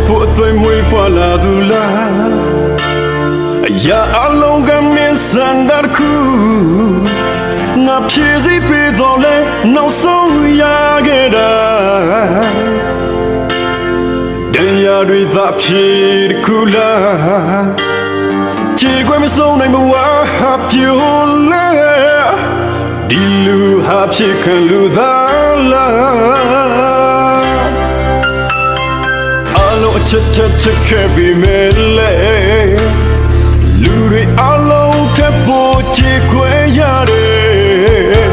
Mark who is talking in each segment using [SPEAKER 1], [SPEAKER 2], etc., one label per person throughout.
[SPEAKER 1] ဖို့အသွေးမွေးဖွာလာသူလားအရာအလုံးကမင်းစံတခုငါဖြည့်စည်းပေးတော့လဲနောက်ဆုံးရခဲ့တာတရားတွေသာဖြည့်တခုလားခြေခွဲမဆုံးနိုင်မဝါပြိုလဲဒီလူဟာဖြစ်ခံလူသားလားအလုံးအချက်ခဲ့ပြီးမဲ့လေလူတွေအလုံးထပ်ဖို့ခြေခွဲရတယ်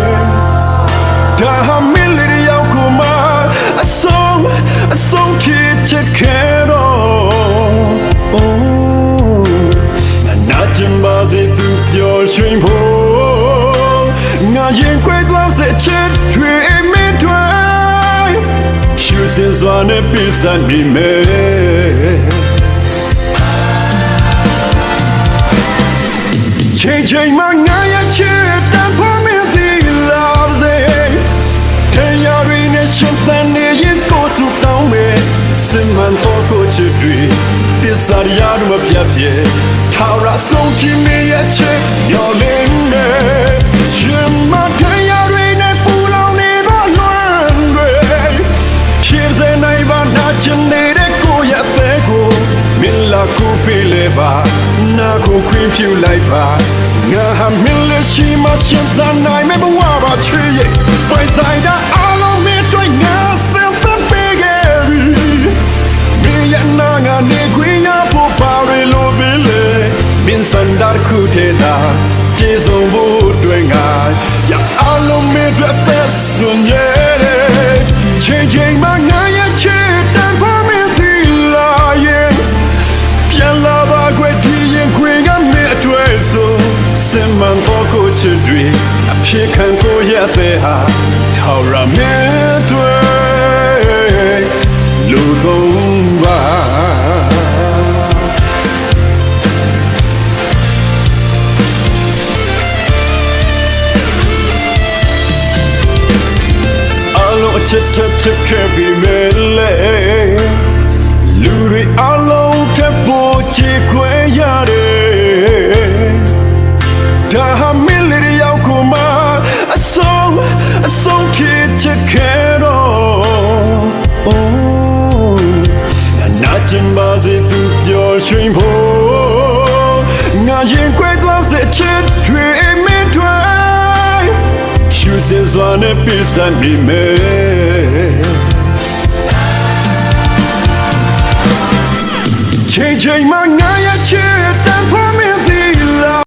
[SPEAKER 1] ဒါဟာမင်းလေးရောက်ကိုမှအဆုံးချက်ခဲ့တော့နာကျင်ပါစေသူပြောရွှင်ဖို့ငါရင်ခွဲသွားစေချစ်တွေမင်းတွေဖြူစင်စွာနဲ့ပြစနေမယ်ချိန်မှငါရဲ့ချစ်တန်ဖို့မင်းဒီလာစေတရားတွေနဲ့ရှင်သန်နေရင်ကိုယ်စုတောင်းမယ်စင်မှန်တော့ကိုချစ်တွေတစ္ဆာရရမပြတ်ပြေထာဝရဆုံးချင်နေရဲ့ချစ်ရောလင်းမယ်ရှင်မတရားတွေနဲ့ပူလောင်နေတော့လွမ်းတွေဖြည့်စင်နိုင်ပါနာချင်နေတဲ့ကိုယ့်ရဲ့အသက်ကိုမင်းလာကိုပေးလေပါနာကိုခွင့်ပြုလိုက်ပါငါဟာမင်းလက်ရှိမှရှင်သန်နိုင်မဲ့ဘဝပါချွေရဲ့ပိုင်ဆိုင်တာအလုံးမင်းတွေ့ငါစင်သန်ပေးခဲ့ပြီမင်းရဲ့နာငါနေခွင့်ရဖို့ပါရလို့ပဲလေမင်းစံတာခုတဲ့တာပြေဆုံးဖို့အတွက်ငါရအလုံးမင်းတွေ့သက်စွန်ရဲ့ချိန်မှငါရဲ့ချစ်တန်ဖို့မင်းဒီလာရဲ့ပြန်လာပါခွေဒီရင်ခွေကမင်းအတွေ့ဆိုစင်မှန်တော့ကိုချစ်တွေအဖြစ်ခံကိုရတဲ့ဟာထာဝရမင်းတွေ့လူကုန်ပါချစ်ခဲ့ပြီးမဲ့လေလူတွေအလုံးထပ်ဖို့ချေခွဲရတယ်ဒါဟာမင်းလေးရောက်ကိုမှအဆုံးချစ်ခဲ့တော့နာကျင်ပါစေသူပြောရွှင်ဖို့ငါရင်ခွဲသွားစေချစ်တွေမင်းတွေဖြူစင်စွာနဲ့ပြစနေမယ်ချိန်မှငါရဲ့ချစ်